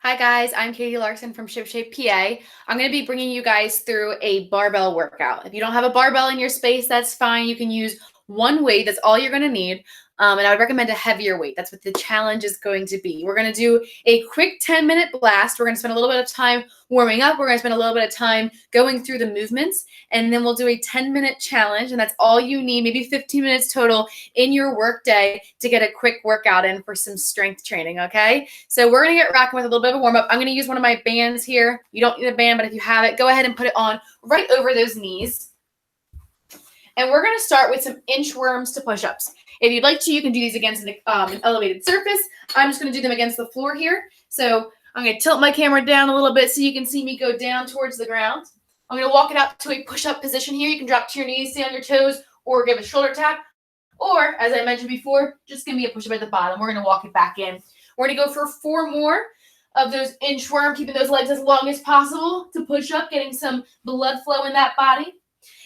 Hi guys, I'm Katie Larson from ShipShape PA. I'm going to be bringing you guys through a barbell workout. If you don't have a barbell in your space, that's fine. You can use one weight. That's all you're going to need. And I would recommend a heavier weight. That's what the challenge is going to be. We're going to do a quick 10-minute blast. We're going to spend a little bit of time warming up. We're going to spend a little bit of time going through the movements. And then we'll do a 10-minute challenge. And that's all you need, maybe 15 minutes total in your work day to get a quick workout in for some strength training, okay? So we're going to get rocking with a little bit of a warm-up. I'm going to use one of my bands here. You don't need a band, but if you have it, go ahead and put it on right over those knees. And we're going to start with some inchworms to push-ups. If you'd like to, you can do these against an elevated surface. I'm just going to do them against the floor here. So I'm going to tilt my camera down a little bit so you can see me go down towards the ground. I'm going to walk it out to a push-up position here. You can drop to your knees, stay on your toes, or give a shoulder tap. Or, as I mentioned before, just give me a push-up at the bottom. We're going to walk it back in. We're going to go for 4 more of those inchworm, keeping those legs as long as possible to push up, getting some blood flow in that body.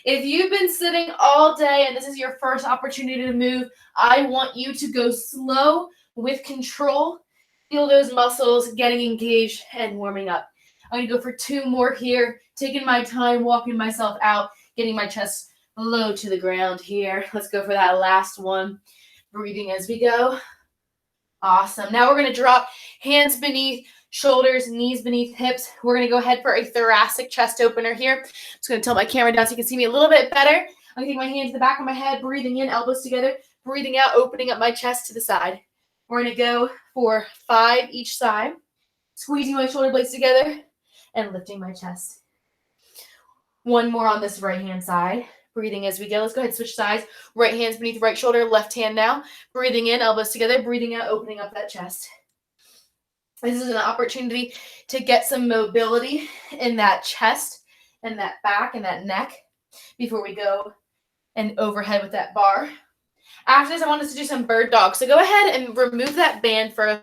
If you've been sitting all day and this is your first opportunity to move, I want you to go slow with control. Feel those muscles getting engaged and warming up. I'm going to go for 2 more here, taking my time, walking myself out, getting my chest low to the ground here. Let's go for that last one. Breathing as we go. Awesome. Now we're going to drop hands beneath shoulders, knees beneath hips. We're going to go ahead for a thoracic chest opener here. I'm just going to tilt my camera down so you can see me a little bit better. I'm going to take my hands to the back of my head, breathing in, elbows together, breathing out, opening up my chest to the side. We're going to go for 5 each side, squeezing my shoulder blades together and lifting my chest. 1 more on this right-hand side. Breathing as we go. Let's go ahead and switch sides. Right hand's beneath right shoulder, left hand now. Breathing in, elbows together, breathing out, opening up that chest. This is an opportunity to get some mobility in that chest and that back and that neck before we go and overhead with that bar. After this, I want us to do some bird dog. So go ahead and remove that band for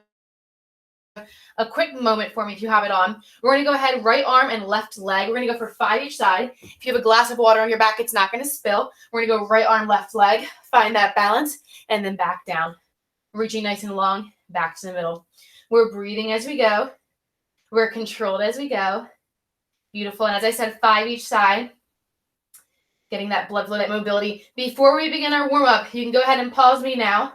a quick moment for me if you have it on. We're going to go ahead, right arm and left leg. We're going to go for 5 each side. If you have a glass of water on your back, it's not going to spill. We're going to go right arm, left leg, find that balance, and then back down. Reaching nice and long, back to the middle. We're breathing as we go. We're controlled as we go. Beautiful. And as I said, 5 each side. Getting that blood flow, that mobility. Before we begin our warm-up, you can go ahead and pause me now.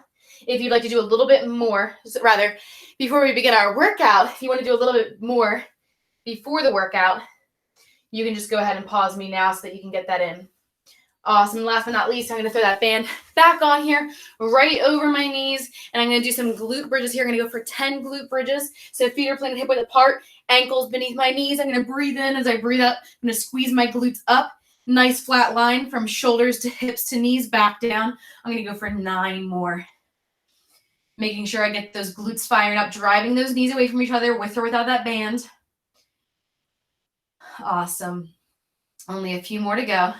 If you'd like to do a little bit more, rather, before we begin our workout, if you want to do a little bit more before the workout, you can just go ahead and pause me now so that you can get that in. Awesome. Last but not least, I'm going to throw that band back on here, right over my knees, and I'm going to do some glute bridges here. I'm going to go for 10 glute bridges. So feet are planted hip width apart, ankles beneath my knees. I'm going to breathe in as I breathe up. I'm going to squeeze my glutes up. Nice flat line from shoulders to hips to knees, back down. I'm going to go for 9 more. Making sure I get those glutes firing up, driving those knees away from each other with or without that band. Awesome. Only a few more to go.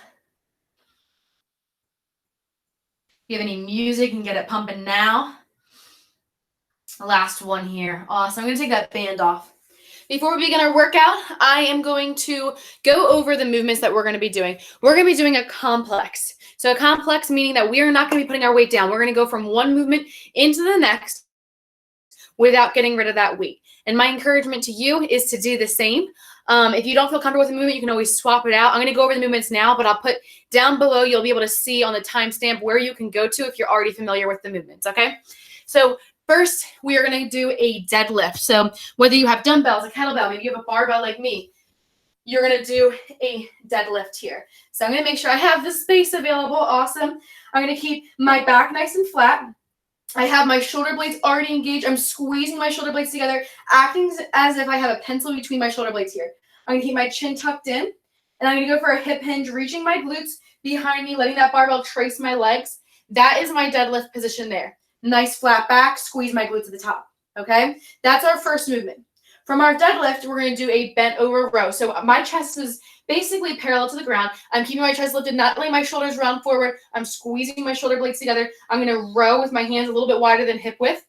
If you have any music, you can get it pumping now. Last one here. Awesome. I'm going to take that band off. Before we begin our workout, I am going to go over the movements that we're going to be doing. We're going to be doing a complex. So a complex meaning that we are not going to be putting our weight down. We're going to go from one movement into the next without getting rid of that weight. And my encouragement to you is to do the same. If you don't feel comfortable with the movement, you can always swap it out. I'm going to go over the movements now, but I'll put down below, you'll be able to see on the timestamp where you can go to if you're already familiar with the movements, okay? So first, we are going to do a deadlift. So whether you have dumbbells, a kettlebell, maybe you have a barbell like me, you're going to do a deadlift here. So I'm going to make sure I have the space available. Awesome. I'm going to keep my back nice and flat. I have my shoulder blades already engaged. I'm squeezing my shoulder blades together, acting as if I have a pencil between my shoulder blades here. I'm going to keep my chin tucked in, and I'm going to go for a hip hinge, reaching my glutes behind me, letting that barbell trace my legs. That is my deadlift position there. Nice flat back, squeeze my glutes at the top, okay? That's our first movement. From our deadlift, we're going to do a bent over row. So my chest is basically parallel to the ground. I'm keeping my chest lifted, not letting my shoulders round forward. I'm squeezing my shoulder blades together. I'm going to row with my hands a little bit wider than hip width.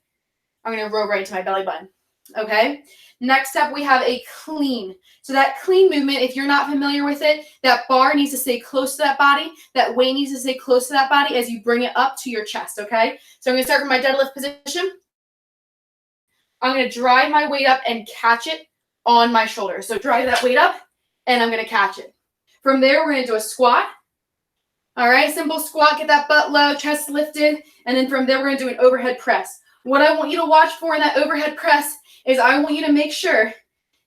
I'm going to row right into my belly button, okay? Next up, we have a clean. So that clean movement, if you're not familiar with it, that bar needs to stay close to that body. That weight needs to stay close to that body as you bring it up to your chest, okay? So I'm going to start from my deadlift position. I'm going to drive my weight up and catch it on my shoulders. So drive that weight up, and I'm going to catch it. From there, we're going to do a squat. All right, simple squat, get that butt low, chest lifted, and then from there, we're going to do an overhead press. What I want you to watch for in that overhead press is I want you to make sure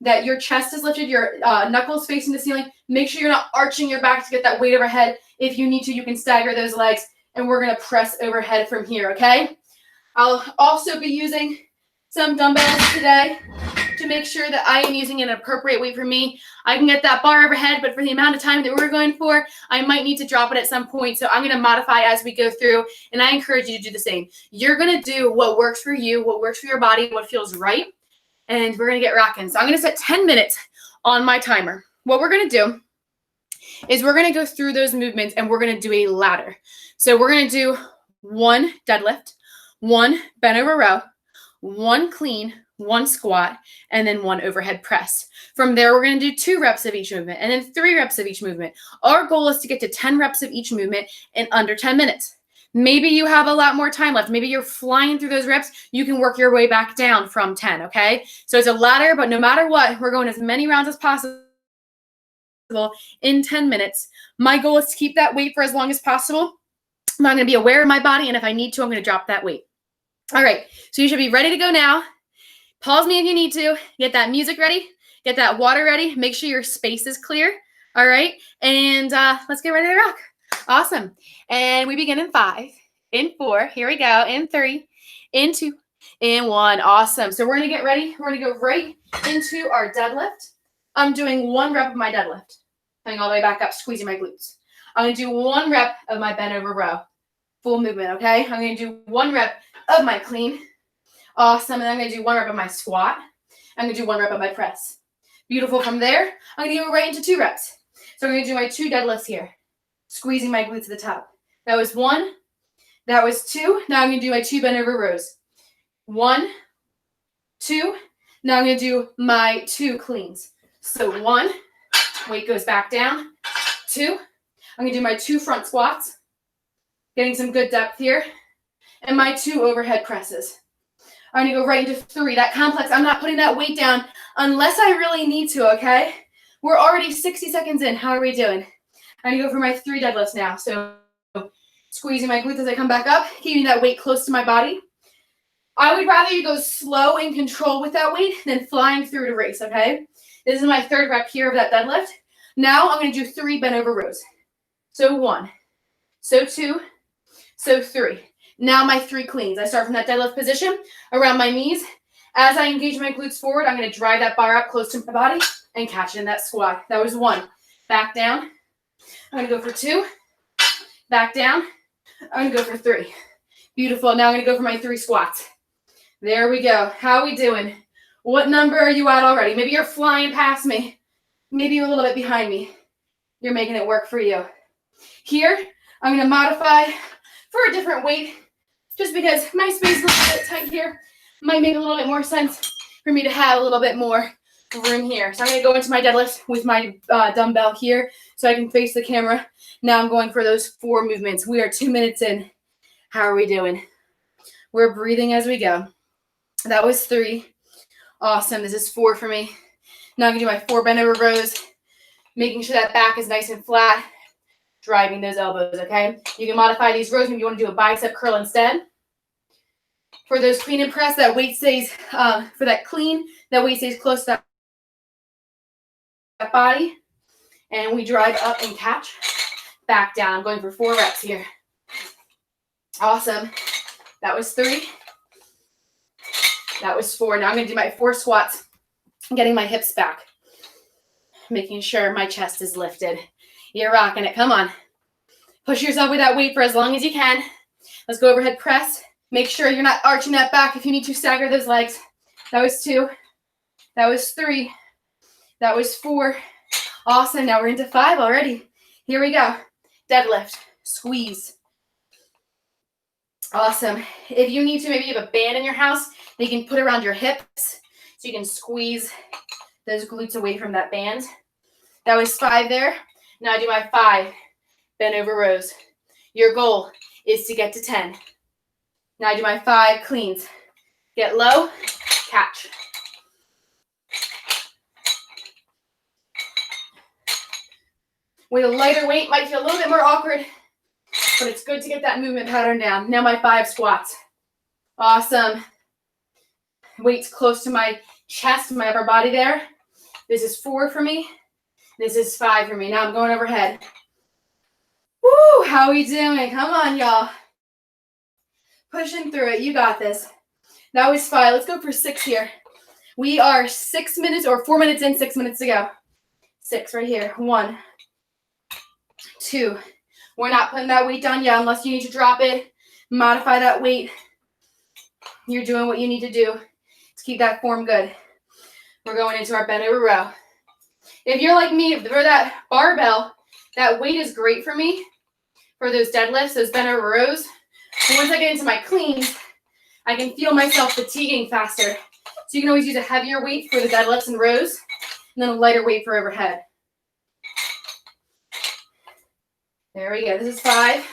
that your chest is lifted, your knuckles facing the ceiling. Make sure you're not arching your back to get that weight overhead. If you need to, you can stagger those legs, and we're going to press overhead from here, okay? I'll also be using some dumbbells today to make sure that I am using an appropriate weight for me. I can get that bar overhead, but for the amount of time that we're going for, I might need to drop it at some point. So I'm going to modify as we go through, and I encourage you to do the same. You're going to do what works for you, what works for your body, what feels right, and we're going to get rocking. So I'm going to set 10 minutes on my timer. What we're going to do is we're going to go through those movements, and we're going to do a ladder. So we're going to do 1 deadlift, 1 bent over row, 1 clean, 1 squat, and then 1 overhead press. From there, we're going to do 2 reps of each movement and then 3 reps of each movement. Our goal is to get to 10 reps of each movement in under 10 minutes. Maybe you have a lot more time left. Maybe you're flying through those reps. You can work your way back down from 10, okay? So it's a ladder, but no matter what, we're going as many rounds as possible in 10 minutes. My goal is to keep that weight for as long as possible. I'm going to be aware of my body, and if I need to, I'm going to drop that weight. All right, so you should be ready to go now. Pause me if you need to. Get that music ready. Get that water ready. Make sure your space is clear. All right, and let's get ready to rock. Awesome. And we begin in 5, in 4. Here we go. In 3, in 2, in 1. Awesome. So we're going to get ready. We're going to go right into our deadlift. I'm doing 1 rep of my deadlift. Coming all the way back up, squeezing my glutes. I'm going to do 1 rep of my bent over row. Full movement, okay? I'm going to do 1 rep of my clean. Awesome. And I'm going to do 1 rep of my squat. I'm going to do 1 rep of my press. Beautiful. From there, I'm going to go right into 2 reps. So I'm going to do my 2 deadlifts here, squeezing my glutes to the top. That was 1. That was 2. Now I'm going to do my 2 bent over rows. 1, 2. Now I'm going to do my 2 cleans. So 1, weight goes back down. 2, I'm going to do my 2 front squats, getting some good depth here, and my 2 overhead presses. I'm going to go right into 3. That complex, I'm not putting that weight down unless I really need to, okay? We're already 60 seconds in. How are we doing? I'm going to go for my 3 deadlifts now. So squeezing my glutes as I come back up, keeping that weight close to my body. I would rather you go slow and control with that weight than flying through to race, okay? This is my 3rd rep here of that deadlift. Now I'm going to do 3 bent over rows. So 1, so 2, so 3. Now my 3 cleans. I start from that deadlift position around my knees. As I engage my glutes forward, I'm going to drive that bar up close to my body and catch it in that squat. That was 1. Back down. I'm going to go for 2. Back down. I'm going to go for 3. Beautiful. Now I'm going to go for my 3 squats. There we go. How are we doing? What number are you at already? Maybe you're flying past me. Maybe you're a little bit behind me. You're making it work for you. Here, I'm going to modify for a different weight just because my space is a little bit tight here. Might make a little bit more sense for me to have a little bit more room here. So I'm going to go into my deadlift with my dumbbell here so I can face the camera. Now I'm going for those 4 movements. We are 2 minutes in. How are we doing? We're breathing as we go. That was 3. Awesome. This is 4 for me. Now I'm going to do my 4 bent over rows, making sure that back is nice and flat, driving those elbows, okay? You can modify these rows. Maybe you want to do a bicep curl instead. For those clean and press, that weight stays, for that clean, that weight stays close to that body. And we drive up and catch, back down. I'm going for 4 reps here. Awesome. That was 3. That was 4. Now I'm going to do my 4 squats, getting my hips back, making sure my chest is lifted. You're rocking it. Come on. Push yourself with that weight for as long as you can. Let's go overhead press. Make sure you're not arching that back. If you need to, stagger those legs. That was 2. That was 3. That was 4. Awesome. Now we're into 5 already. Here we go. Deadlift. Squeeze. Awesome. If you need to, maybe you have a band in your house that you can put around your hips so you can squeeze those glutes away from that band. That was 5 there. Now I do my 5 bent over rows. Your goal is to get to 10. Now I do my 5 cleans. Get low, catch. With a lighter weight, might feel a little bit more awkward, but it's good to get that movement pattern down. Now my 5 squats. Awesome. Weight's close to my chest, my upper body there. This is 4 for me. This is 5 for me. Now I'm going overhead. Woo, how we doing? Come on, y'all. Pushing through it. You got this. That was 5. Let's go for 6 here. We are 6 minutes or 4 minutes in, 6 minutes to go. 6 right here. 1, 2. We're not putting that weight down yet unless you need to drop it. Modify that weight. You're doing what you need to do to keep that form good. We're going into our bent over row. If you're like me, for that barbell, that weight is great for me for those deadlifts, those bent over rows. And once I get into my cleans, I can feel myself fatiguing faster. So you can always use a heavier weight for the deadlifts and rows, and then a lighter weight for overhead. There we go. This is 5.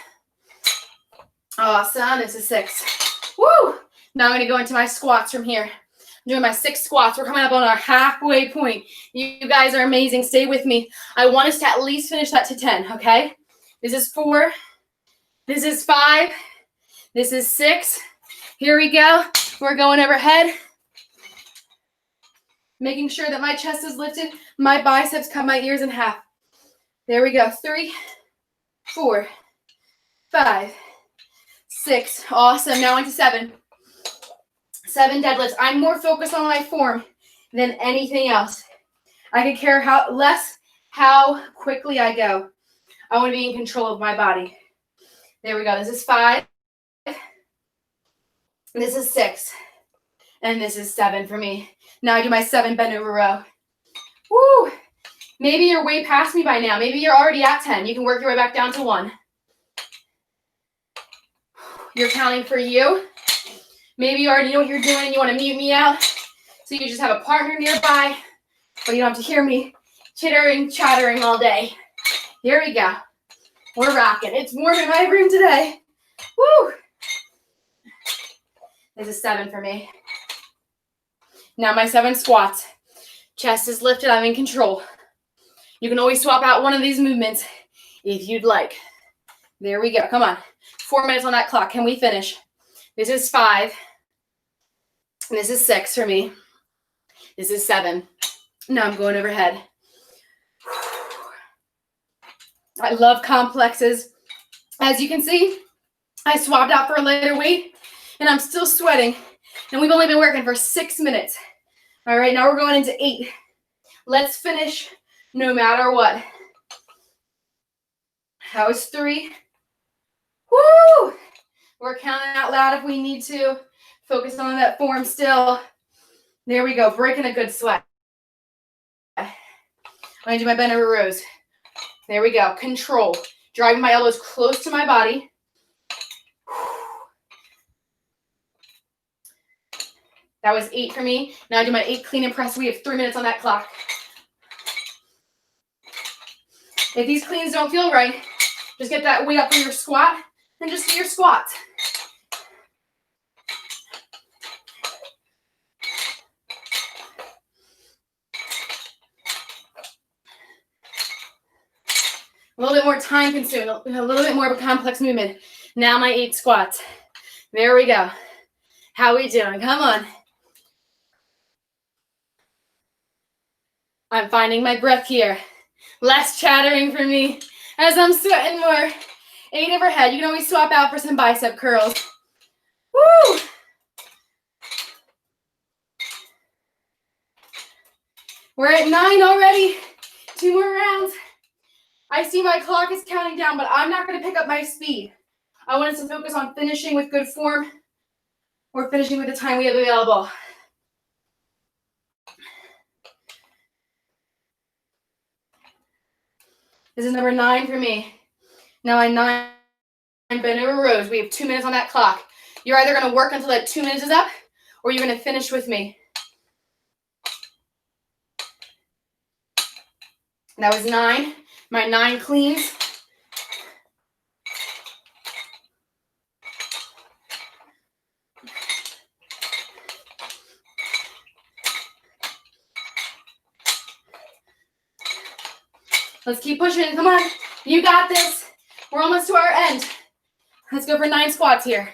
Awesome. This is 6. Woo! Now I'm going to go into my squats from here. I'm doing my 6 squats. We're coming up on our halfway point. You guys are amazing. Stay with me. I want us to at least finish that to 10, okay? This is 4. This is 5. This is 6. Here we go. We're going overhead. Making sure that my chest is lifted. My biceps cut my ears in half. There we go. 3, 4, 5, 6. Awesome. Now into 7. 7 deadlifts. I'm more focused on my form than anything else. I could care less how quickly I go. I want to be in control of my body. There we go. This is 5. This is 6. And this is 7 for me. Now I do my 7 bent over row. Woo! Maybe you're way past me by now. Maybe you're already at 10. You can work your way back down to 1. You're counting for you. Maybe you already know what you're doing and you want to mute me out. So you just have a partner nearby, but you don't have to hear me chattering all day. Here we go. We're rocking. It's warm in my room today. Woo! This is 7 for me. Now my 7 squats. Chest is lifted. I'm in control. You can always swap out one of these movements if you'd like. There we go. Come on. 4 minutes on that clock. Can we finish? This is 5. And this is 6 for me. This is 7. Now I'm going overhead. I love complexes. As you can see, I swapped out for a lighter weight, and I'm still sweating. And we've only been working for 6 minutes. All right, now we're going into 8. Let's finish no matter what. That was 3. Woo! We're counting out loud if we need to. Focus on that form still. There we go. Breaking a good sweat. I'm going to do my bent over rows. There we go. Control. Driving my elbows close to my body. That was 8 for me. Now I do my 8 clean and press. We have 3 minutes on that clock. If these cleans don't feel right, just get that weight up for your squat and just do your squat. A little bit more time consuming, a little bit more of a complex movement. Now my 8 squats. There we go. How we doing? Come on. I'm finding my breath here. Less chattering for me as I'm sweating more. 8 overhead. You can always swap out for some bicep curls. Woo! We're at 9 already. 2 more rounds. I see my clock is counting down, but I'm not going to pick up my speed. I want us to focus on finishing with good form or finishing with the time we have available. This is number 9 for me. Now I 9 bent over rows. We have 2 minutes on that clock. You're either going to work until that 2 minutes is up, or you're going to finish with me. That was 9. My 9 cleans. Let's keep pushing. Come on. You got this. We're almost to our end. Let's go for 9 squats here.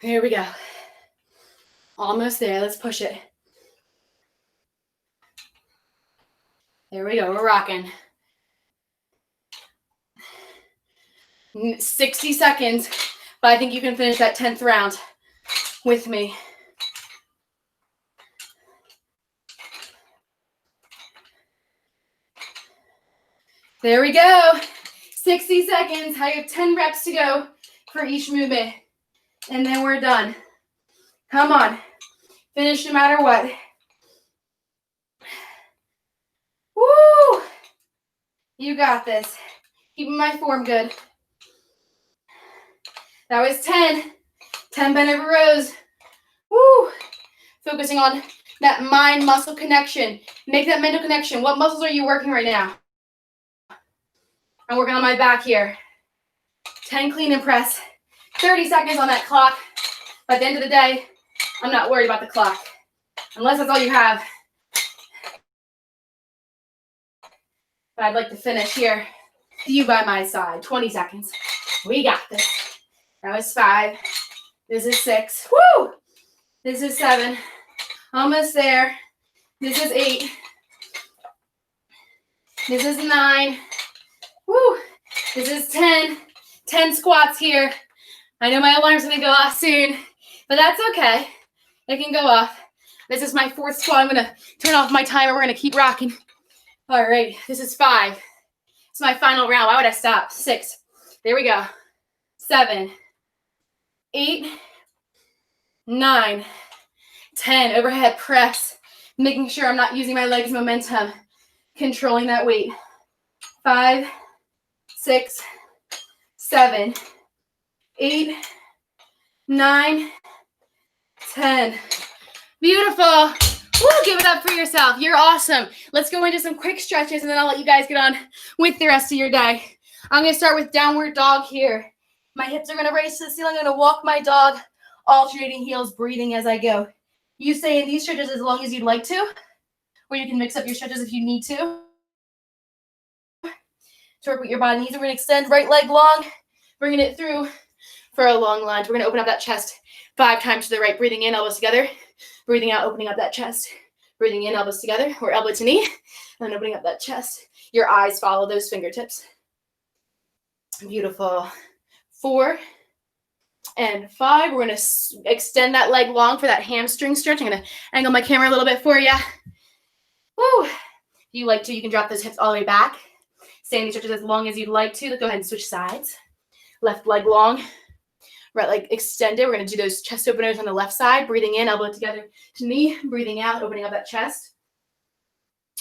Here we go. Almost there. Let's push it. There we go. We're rocking. 60 seconds, but I think you can finish that 10th round with me. There we go. 60 seconds. I have 10 reps to go for each movement. And then we're done. Come on. Finish no matter what. Woo! You got this. Keeping my form good. That was 10. 10 bent over rows. Woo! Focusing on that mind-muscle connection. Make that mental connection. What muscles are you working right now? I'm working on my back here. 10 clean and press. 30 seconds on that clock. By the end of the day, I'm not worried about the clock. Unless that's all you have. But I'd like to finish here. You by my side. 20 seconds. We got this. That was 5. This is 6. Woo! This is 7. Almost there. This is 8. This is 9. Woo! This is 10. 10 squats here. I know my alarm's gonna go off soon, but that's okay. It can go off. This is my 4th squat. I'm gonna turn off my timer. We're gonna keep rocking. All right, this is 5. It's my final round. Why would I stop? 6. There we go. 7, 8, 9, 10. Overhead press. Making sure I'm not using my legs momentum. Controlling that weight. 5, 6, 7, 8, 9, 10. Beautiful. Woo, give it up for yourself. You're awesome. Let's go into some quick stretches and then I'll let you guys get on with the rest of your day. I'm going to start with downward dog here. My hips are going to raise to the ceiling. I'm going to walk my dog, alternating heels, breathing as I go. You stay in these stretches as long as you'd like to, or you can mix up your stretches if you need to. To work with your body. Knees, we're going to extend right leg long, bringing it through for a long lunge. We're going to open up that chest 5 times to the right. Breathing in, elbows together. Breathing out, opening up that chest. Breathing in, elbows together, or elbow to knee. And then opening up that chest. Your eyes follow those fingertips. Beautiful. 4 and 5. We're going to extend that leg long for that hamstring stretch. I'm going to angle my camera a little bit for you. Woo. If you like to, you can drop those hips all the way back. Stay in these stretches as long as you'd like to. Let's go ahead and switch sides. Left leg long. Right leg extended. We're going to do those chest openers on the left side. Breathing in, elbow together to knee. Breathing out, opening up that chest.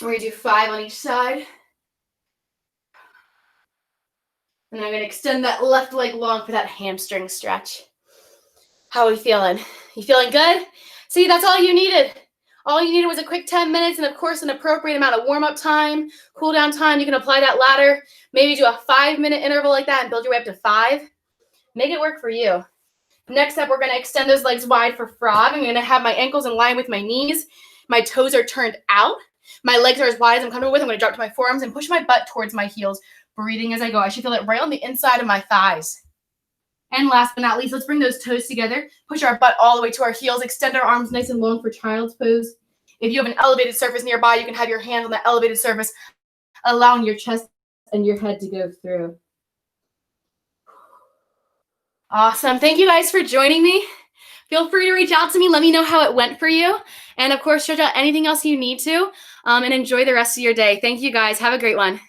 We're going to do 5 on each side. And then I'm going to extend that left leg long for that hamstring stretch. How are we feeling? You feeling good? See, that's all you needed. All you needed was a quick 10 minutes and, of course, an appropriate amount of warm-up time, cool-down time. You can apply that ladder. Maybe do a 5-minute interval like that and build your way up to 5. Make it work for you. Next up, we're going to extend those legs wide for frog. I'm going to have my ankles in line with my knees. My toes are turned out. My legs are as wide as I'm comfortable with. I'm going to drop to my forearms and push my butt towards my heels, breathing as I go. I should feel it right on the inside of my thighs. And last but not least, let's bring those toes together. Push our butt all the way to our heels. Extend our arms nice and long for child's pose. If you have an elevated surface nearby, you can have your hands on that elevated surface, allowing your chest and your head to go through. Awesome. Thank you guys for joining me. Feel free to reach out to me. Let me know how it went for you. And of course, stretch out anything else you need to. And enjoy the rest of your day. Thank you guys. Have a great one.